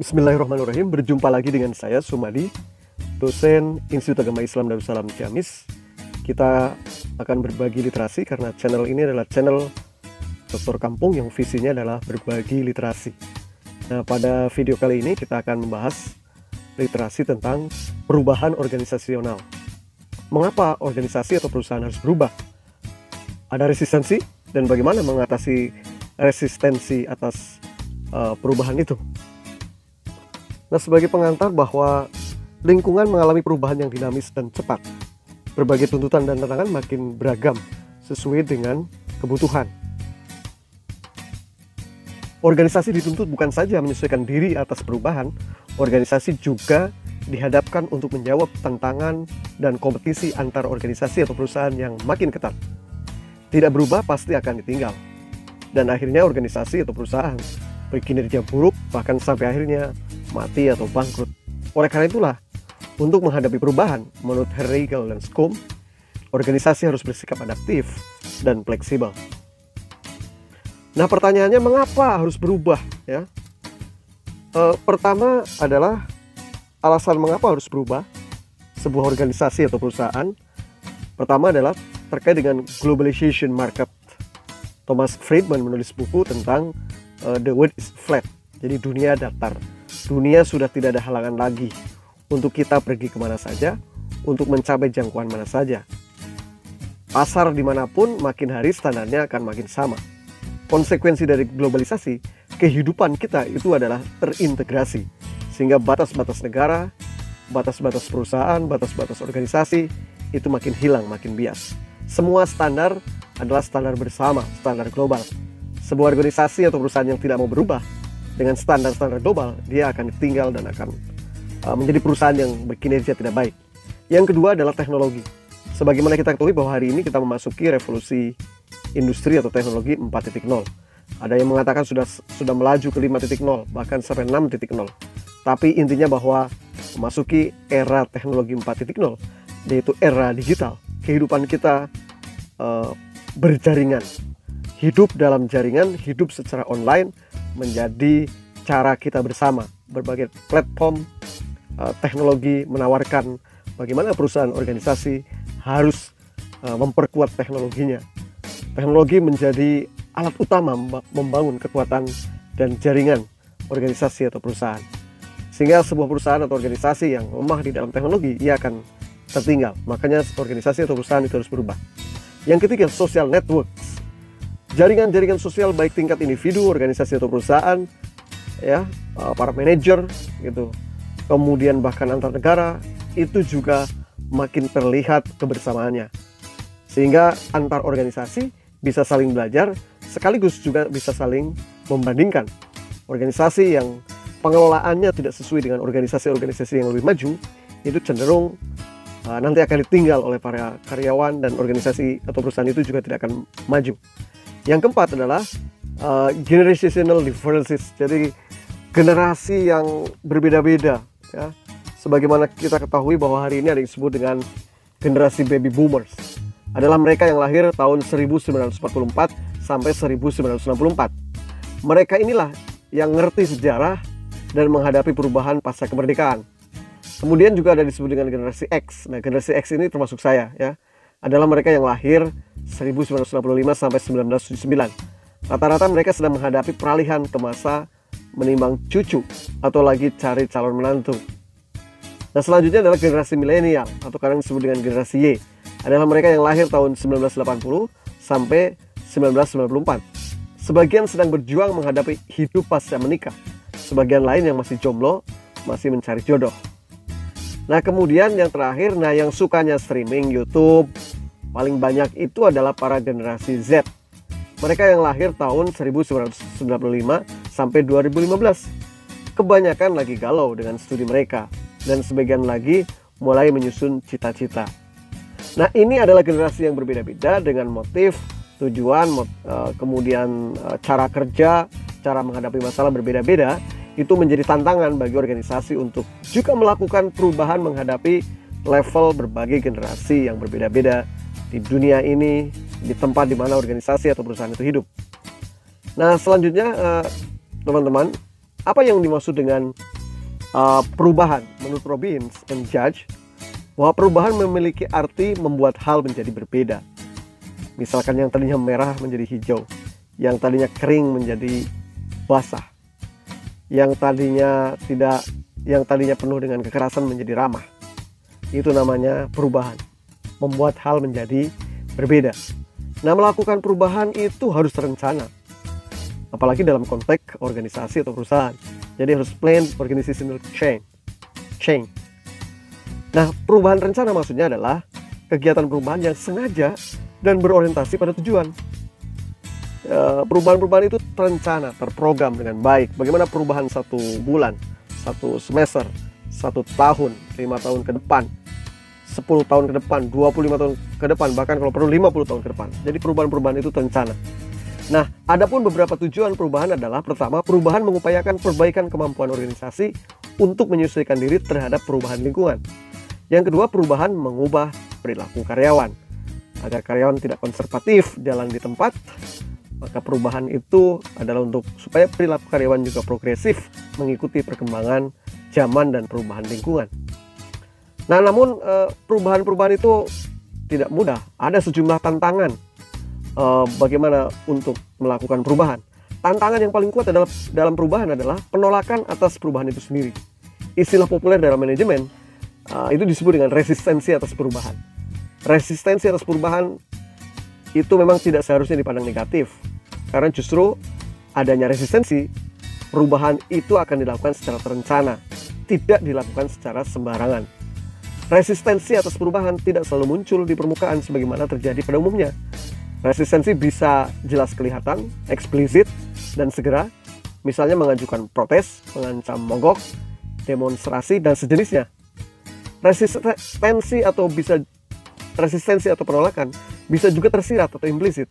Bismillahirrahmanirrahim. Berjumpa lagi dengan saya Sumadi, dosen Institut Agama Islam Darussalam Ciamis. Kita akan berbagi literasi karena channel ini adalah channel Dokter Kampung yang visinya adalah berbagi literasi. Nah, pada video kali ini kita akan membahas literasi tentang perubahan organisasional. Mengapa organisasi atau perusahaan harus berubah? Ada resistensi dan bagaimana mengatasi resistensi atas perubahan itu. Nah, sebagai pengantar bahwa lingkungan mengalami perubahan yang dinamis dan cepat. Berbagai tuntutan dan tantangan makin beragam sesuai dengan kebutuhan. Organisasi dituntut bukan saja menyesuaikan diri atas perubahan, organisasi juga dihadapkan untuk menjawab tantangan dan kompetisi antar organisasi atau perusahaan yang makin ketat. Tidak berubah pasti akan ditinggal. Dan akhirnya organisasi atau perusahaan berkinerja buruk bahkan sampai akhirnya mati atau bangkrut. Oleh karena itulah, untuk menghadapi perubahan, menurut Hegel dan Scrum, organisasi harus bersikap adaptif dan fleksibel. Nah, pertanyaannya mengapa harus berubah? Ya, pertama adalah alasan mengapa harus berubah sebuah organisasi atau perusahaan. Pertama adalah terkait dengan globalization market. Thomas Friedman menulis buku tentang The World is Flat. Jadi dunia datar. Dunia sudah tidak ada halangan lagi untuk kita pergi kemana saja, untuk mencapai jangkauan mana saja. Pasar dimanapun makin hari standarnya akan makin sama. Konsekuensi dari globalisasi, kehidupan kita itu adalah terintegrasi. Sehingga batas-batas negara, batas-batas perusahaan, batas-batas organisasi itu makin hilang, makin bias. Semua standar adalah standar bersama, standar global. Sebuah organisasi atau perusahaan yang tidak mau berubah dengan standar-standar global, dia akan ditinggal dan akan menjadi perusahaan yang berkinerja tidak baik. Yang kedua adalah teknologi. Sebagaimana kita ketahui bahwa hari ini kita memasuki revolusi industri atau teknologi 4.0. Ada yang mengatakan sudah melaju ke 5.0, bahkan sampai 6.0. Tapi intinya bahwa memasuki era teknologi 4.0, yaitu era digital. Kehidupan kita berjaringan. Hidup dalam jaringan, hidup secara online menjadi cara kita bersama. Berbagai platform teknologi menawarkan bagaimana perusahaan organisasi harus memperkuat teknologinya. Teknologi menjadi alat utama membangun kekuatan dan jaringan organisasi atau perusahaan. Sehingga sebuah perusahaan atau organisasi yang lemah di dalam teknologi, ia akan tertinggal. Makanya organisasi atau perusahaan itu harus berubah. Yang ketiga, social networks. Jaringan-jaringan sosial baik tingkat individu, organisasi atau perusahaan, ya, para manajer gitu. Kemudian bahkan antar negara itu juga makin terlihat kebersamaannya. Sehingga antar organisasi bisa saling belajar, sekaligus juga bisa saling membandingkan. Organisasi yang pengelolaannya tidak sesuai dengan organisasi-organisasi yang lebih maju, itu cenderung nanti akan ditinggal oleh para karyawan, dan organisasi atau perusahaan itu juga tidak akan maju. Yang keempat adalah generational differences. Jadi generasi yang berbeda-beda, ya. Sebagaimana kita ketahui bahwa hari ini ada yang disebut dengan generasi baby boomers. Adalah mereka yang lahir tahun 1944 sampai 1964. Mereka inilah yang ngerti sejarah dan menghadapi perubahan pasca kemerdekaan. Kemudian juga ada disebut dengan generasi X. Nah, generasi X ini termasuk saya, ya. Adalah mereka yang lahir 1965 sampai 1979. Rata-rata mereka sedang menghadapi peralihan ke masa menimbang cucu atau lagi cari calon menantu. Nah, selanjutnya adalah generasi milenial atau kadang disebut dengan generasi Y. Adalah mereka yang lahir tahun 1980 sampai 1994. Sebagian sedang berjuang menghadapi hidup pasca menikah. Sebagian lain yang masih jomblo, masih mencari jodoh. Nah, kemudian yang terakhir, yang sukanya streaming YouTube paling banyak itu adalah para generasi Z. Mereka yang lahir tahun 1995 sampai 2015. Kebanyakan lagi galau dengan studi mereka, dan sebagian lagi mulai menyusun cita-cita. Nah, ini adalah generasi yang berbeda-beda dengan motif, tujuan, kemudian cara kerja, cara menghadapi masalah berbeda-beda. Itu menjadi tantangan bagi organisasi untuk juga melakukan perubahan menghadapi level berbagai generasi yang berbeda-beda di dunia ini, di tempat di mana organisasi atau perusahaan itu hidup. Nah, selanjutnya teman-teman, Apa yang dimaksud dengan perubahan? Menurut Robbins and Judge, bahwa perubahan memiliki arti membuat hal menjadi berbeda. Misalkan yang tadinya merah menjadi hijau, yang tadinya kering menjadi basah, yang tadinya penuh dengan kekerasan menjadi ramah. Itu namanya perubahan, membuat hal menjadi berbeda. Nah, melakukan perubahan itu harus terencana, apalagi dalam konteks organisasi atau perusahaan. Jadi harus plan organizational change. Nah, perubahan rencana maksudnya adalah kegiatan perubahan yang sengaja dan berorientasi pada tujuan. Perubahan-perubahan itu terencana, terprogram dengan baik. Bagaimana perubahan 1 bulan, 1 semester, 1 tahun, 5 tahun ke depan, 10 tahun ke depan, 25 tahun ke depan, bahkan kalau perlu 50 tahun ke depan. Jadi perubahan-perubahan itu terencana. Nah, adapun beberapa tujuan perubahan adalah: pertama, perubahan mengupayakan perbaikan kemampuan organisasi untuk menyesuaikan diri terhadap perubahan lingkungan. Yang kedua, perubahan mengubah perilaku karyawan agar karyawan tidak konservatif jalan di tempat. Maka perubahan itu adalah supaya perilaku karyawan juga progresif mengikuti perkembangan zaman dan perubahan lingkungan. Nah, namun perubahan-perubahan itu tidak mudah. Ada sejumlah tantangan bagaimana untuk melakukan perubahan. Tantangan yang paling kuat dalam perubahan adalah penolakan atas perubahan itu sendiri. Istilah populer dalam manajemen itu disebut dengan resistensi atas perubahan. Resistensi atas perubahan itu memang tidak seharusnya dipandang negatif, karena justru adanya resistensi, perubahan itu akan dilakukan secara terencana, tidak dilakukan secara sembarangan. Resistensi atas perubahan tidak selalu muncul di permukaan sebagaimana terjadi pada umumnya. Resistensi bisa jelas kelihatan, eksplisit, dan segera, misalnya mengajukan protes, mengancam mogok, demonstrasi, dan sejenisnya. Resistensi atau penolakan bisa juga tersirat atau implisit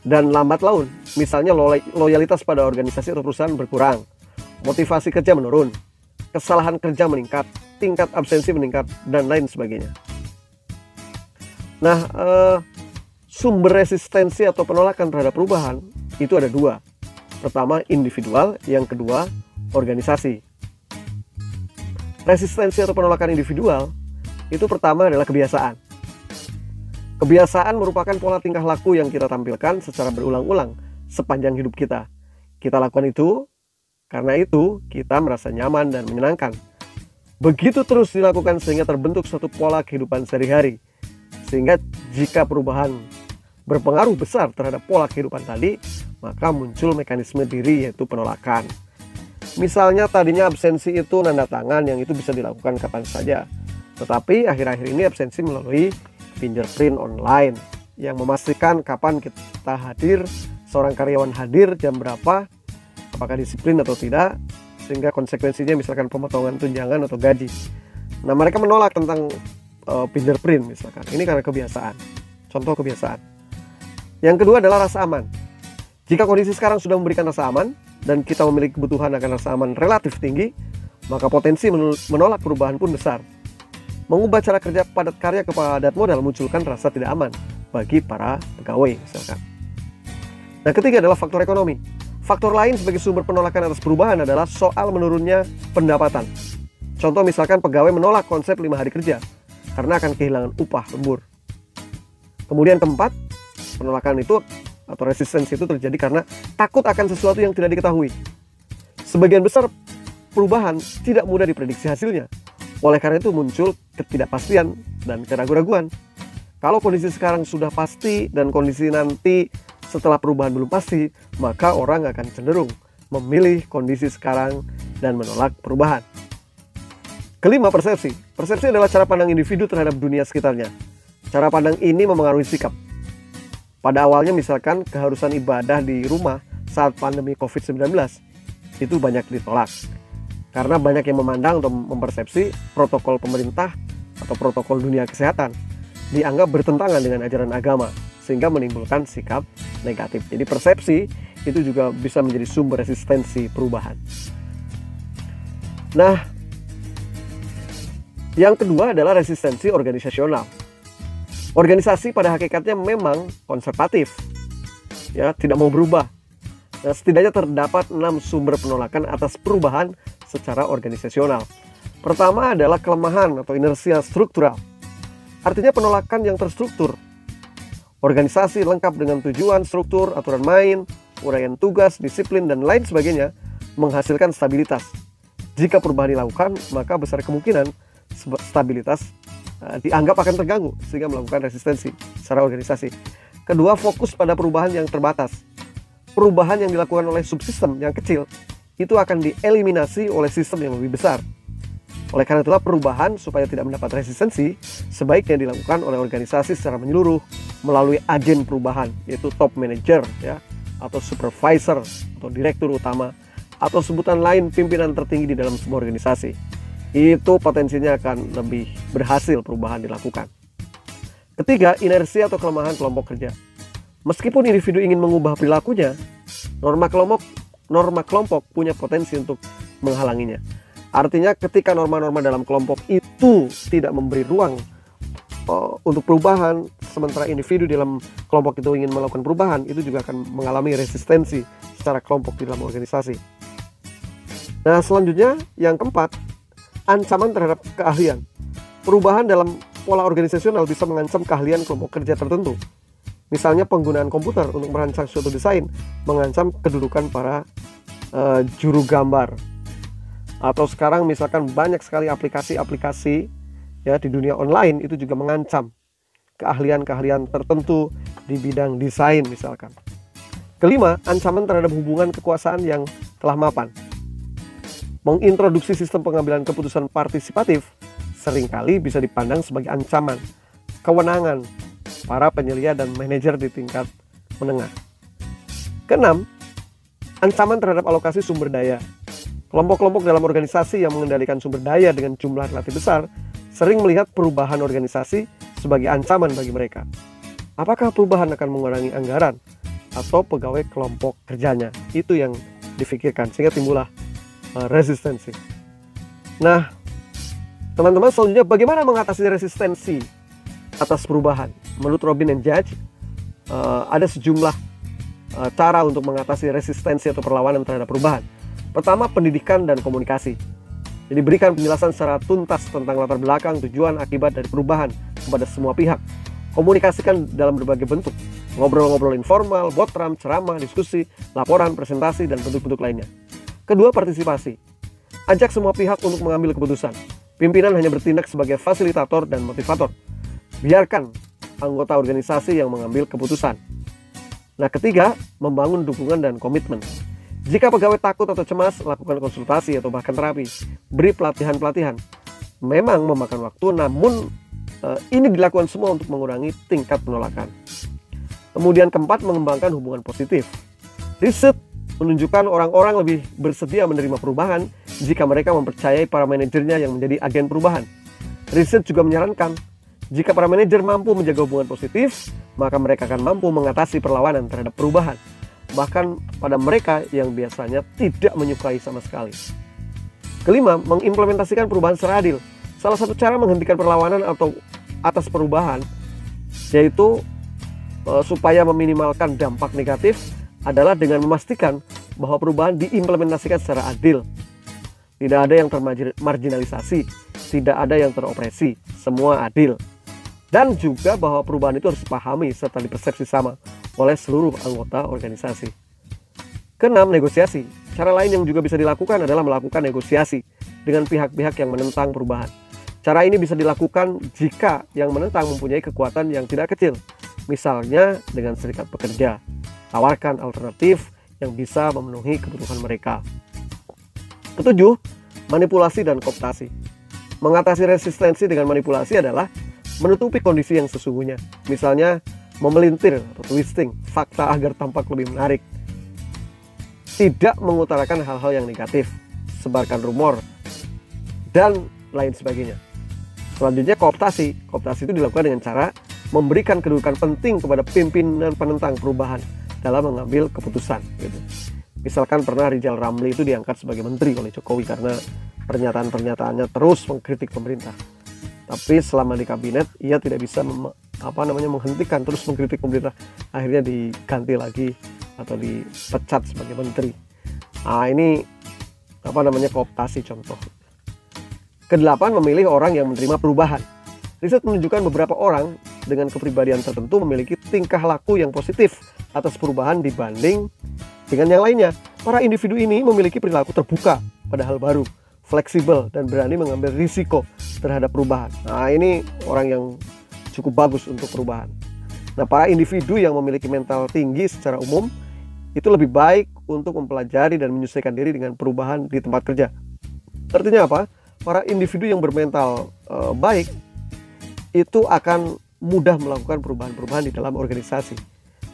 dan lambat laun. Misalnya loyalitas pada organisasi atau perusahaan berkurang, motivasi kerja menurun, kesalahan kerja meningkat, tingkat absensi meningkat, dan lain sebagainya. Nah, sumber resistensi atau penolakan terhadap perubahan itu ada 2. Pertama, individual, yang kedua, organisasi. Resistensi atau penolakan individual itu pertama adalah kebiasaan. Kebiasaan merupakan pola tingkah laku yang kita tampilkan secara berulang-ulang sepanjang hidup kita. Kita lakukan itu, karena itu kita merasa nyaman dan menyenangkan. Begitu terus dilakukan sehingga terbentuk suatu pola kehidupan sehari-hari. Sehingga jika perubahan berpengaruh besar terhadap pola kehidupan tadi, maka muncul mekanisme diri, yaitu penolakan. Misalnya tadinya absensi itu nanda tangan yang itu bisa dilakukan kapan saja. Tetapi akhir-akhir ini absensi melalui fingerprint online yang memastikan kapan kita hadir, seorang karyawan hadir jam berapa, apakah disiplin atau tidak, sehingga konsekuensinya misalkan pemotongan tunjangan atau gaji. Nah, mereka menolak tentang fingerprint misalkan. Ini karena kebiasaan. Contoh kebiasaan. Yang kedua adalah rasa aman. Jika kondisi sekarang sudah memberikan rasa aman dan kita memiliki kebutuhan akan rasa aman relatif tinggi, maka potensi menolak perubahan pun besar. Mengubah cara kerja padat karya ke padat modal munculkan rasa tidak aman bagi para pegawai misalkan. Nah, ketiga adalah faktor ekonomi. Faktor lain sebagai sumber penolakan atas perubahan adalah soal menurunnya pendapatan. Contoh misalkan pegawai menolak konsep 5 hari kerja karena akan kehilangan upah lembur. Kemudian keempat, penolakan itu atau resistensi itu terjadi karena takut akan sesuatu yang tidak diketahui. Sebagian besar perubahan tidak mudah diprediksi hasilnya. Oleh karena itu muncul ketidakpastian dan keraguan-raguan. Kalau kondisi sekarang sudah pasti dan kondisi nanti setelah perubahan belum pasti, maka orang akan cenderung memilih kondisi sekarang dan menolak perubahan. Kelima, persepsi. Persepsi adalah cara pandang individu terhadap dunia sekitarnya. Cara pandang ini memengaruhi sikap. Pada awalnya misalkan keharusan ibadah di rumah saat pandemi COVID-19 itu banyak ditolak. Karena banyak yang memandang atau mempersepsi protokol pemerintah atau protokol dunia kesehatan dianggap bertentangan dengan ajaran agama, sehingga menimbulkan sikap negatif. Jadi persepsi itu juga bisa menjadi sumber resistensi perubahan. Nah, yang kedua adalah resistensi organisasional. Organisasi pada hakikatnya memang konservatif, ya, tidak mau berubah. Nah, setidaknya terdapat 6 sumber penolakan atas perubahan secara organisasional. Pertama adalah kelemahan atau inersia struktural. Artinya penolakan yang terstruktur. Organisasi lengkap dengan tujuan, struktur, aturan main, uraian tugas, disiplin, dan lain sebagainya menghasilkan stabilitas. Jika perubahan dilakukan, maka besar kemungkinan stabilitas dianggap akan terganggu sehingga melakukan resistensi secara organisasi. Kedua, fokus pada perubahan yang terbatas. Perubahan yang dilakukan oleh subsistem yang kecil itu akan dieliminasi oleh sistem yang lebih besar. Oleh karena itulah perubahan supaya tidak mendapat resistensi sebaiknya dilakukan oleh organisasi secara menyeluruh melalui agen perubahan, yaitu top manager ya, atau supervisor atau direktur utama, atau sebutan lain pimpinan tertinggi di dalam sebuah organisasi. Itu potensinya akan lebih berhasil perubahan dilakukan. Ketiga, inersia atau kelemahan kelompok kerja. Meskipun individu ingin mengubah perilakunya, norma kelompok punya potensi untuk menghalanginya. Artinya ketika norma-norma dalam kelompok itu tidak memberi ruang untuk perubahan, sementara individu dalam kelompok itu ingin melakukan perubahan, itu juga akan mengalami resistensi secara kelompok di dalam organisasi. Nah, selanjutnya yang keempat, ancaman terhadap keahlian. Perubahan dalam pola organisasional bisa mengancam keahlian kelompok kerja tertentu. Misalnya penggunaan komputer untuk merancang suatu desain mengancam kedudukan para juru gambar. Atau sekarang misalkan banyak sekali aplikasi-aplikasi ya di dunia online itu juga mengancam keahlian-keahlian tertentu di bidang desain misalkan. Kelima, ancaman terhadap hubungan kekuasaan yang telah mapan. Mengintroduksi sistem pengambilan keputusan partisipatif seringkali bisa dipandang sebagai ancaman kewenangan para penyelia dan manajer di tingkat menengah. Keenam, ancaman terhadap alokasi sumber daya. Kelompok-kelompok dalam organisasi yang mengendalikan sumber daya dengan jumlah relatif besar sering melihat perubahan organisasi sebagai ancaman bagi mereka. Apakah perubahan akan mengurangi anggaran atau pegawai kelompok kerjanya? Itu yang difikirkan sehingga timbullah resistensi. Nah, teman-teman, selanjutnya bagaimana mengatasi resistensi atas perubahan? Menurut Robin and Judge, ada sejumlah cara untuk mengatasi resistensi atau perlawanan terhadap perubahan. Pertama, pendidikan dan komunikasi. Jadi berikan penjelasan secara tuntas tentang latar belakang, tujuan, akibat dari perubahan kepada semua pihak. Komunikasikan dalam berbagai bentuk. Ngobrol-ngobrol informal, botram, ceramah, diskusi, laporan, presentasi, dan bentuk-bentuk lainnya. Kedua, partisipasi. Ajak semua pihak untuk mengambil keputusan. Pimpinan hanya bertindak sebagai fasilitator dan motivator. Biarkan anggota organisasi yang mengambil keputusan. Nah, ketiga, membangun dukungan dan komitmen. Jika pegawai takut atau cemas, lakukan konsultasi atau bahkan terapi. Beri pelatihan-pelatihan. Memang memakan waktu, namun ini dilakukan semua untuk mengurangi tingkat penolakan. Kemudian keempat, mengembangkan hubungan positif. Riset menunjukkan orang-orang lebih bersedia menerima perubahan jika mereka mempercayai para manajernya yang menjadi agen perubahan. Riset juga menyarankan, jika para manajer mampu menjaga hubungan positif, maka mereka akan mampu mengatasi perlawanan terhadap perubahan. Bahkan pada mereka yang biasanya tidak menyukai sama sekali. Kelima, mengimplementasikan perubahan secara adil. Salah satu cara menghentikan perlawanan atau atas perubahan yaitu supaya meminimalkan dampak negatif adalah dengan memastikan bahwa perubahan diimplementasikan secara adil. Tidak ada yang termarginalisasi, tidak ada yang teropresi, semua adil. Dan juga bahwa perubahan itu harus dipahami serta dipersepsi sama oleh seluruh anggota organisasi. Keenam, negosiasi. Cara lain yang juga bisa dilakukan adalah melakukan negosiasi dengan pihak-pihak yang menentang perubahan. Cara ini bisa dilakukan jika yang menentang mempunyai kekuatan yang tidak kecil. Misalnya dengan serikat pekerja. Tawarkan alternatif yang bisa memenuhi kebutuhan mereka. Ketujuh, manipulasi dan kooptasi. Mengatasi resistensi dengan manipulasi adalah menutupi kondisi yang sesungguhnya. Misalnya memelintir atau twisting fakta agar tampak lebih menarik. Tidak mengutarakan hal-hal yang negatif, sebarkan rumor, dan lain sebagainya. Selanjutnya kooptasi. Kooptasi itu dilakukan dengan cara memberikan kedudukan penting kepada pimpinan penentang perubahan dalam mengambil keputusan. Gitu. Misalkan pernah Rizal Ramli itu diangkat sebagai menteri oleh Jokowi karena pernyataan-pernyataannya terus mengkritik pemerintah. Tapi selama di kabinet ia tidak bisa menghentikan terus mengkritik pemerintah, akhirnya diganti lagi atau dipecat sebagai menteri. Ini kooptasi contoh. Kedelapan, memilih orang yang menerima perubahan. Riset menunjukkan beberapa orang dengan kepribadian tertentu memiliki tingkah laku yang positif atas perubahan dibanding dengan yang lainnya. Para individu ini memiliki perilaku terbuka pada hal baru, fleksibel, dan berani mengambil risiko terhadap perubahan. Ini orang yang cukup bagus untuk perubahan. Para individu yang memiliki mental tinggi secara umum itu lebih baik untuk mempelajari dan menyesuaikan diri dengan perubahan di tempat kerja. Artinya apa? Para individu yang bermental baik itu akan mudah melakukan perubahan-perubahan di dalam organisasi.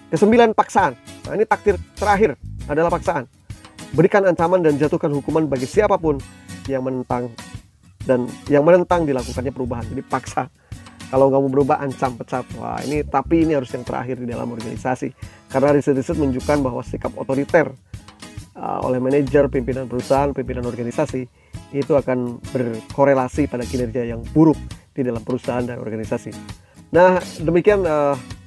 Kesembilan, paksaan. Ini takdir terakhir adalah paksaan. Berikan ancaman dan jatuhkan hukuman bagi siapapun yang menentang dilakukannya perubahan. Jadi paksa. Kalau nggak mau berubah, ancam, pecat. Tapi ini harus yang terakhir di dalam organisasi. Karena riset-riset menunjukkan bahwa sikap otoriter oleh manajer, pimpinan perusahaan, pimpinan organisasi itu akan berkorelasi pada kinerja yang buruk di dalam perusahaan dan organisasi. Demikian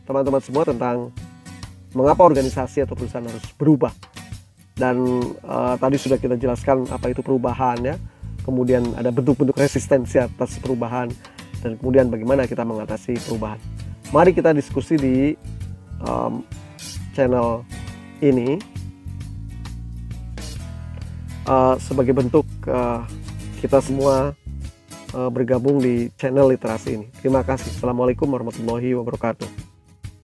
teman-teman semua tentang mengapa organisasi atau perusahaan harus berubah. Dan tadi sudah kita jelaskan apa itu perubahan ya. Kemudian ada bentuk-bentuk resistensi atas perubahan, dan kemudian bagaimana kita mengatasi perubahan. Mari kita diskusi di channel ini sebagai bentuk kita semua bergabung di channel literasi ini. Terima kasih. Assalamualaikum warahmatullahi wabarakatuh.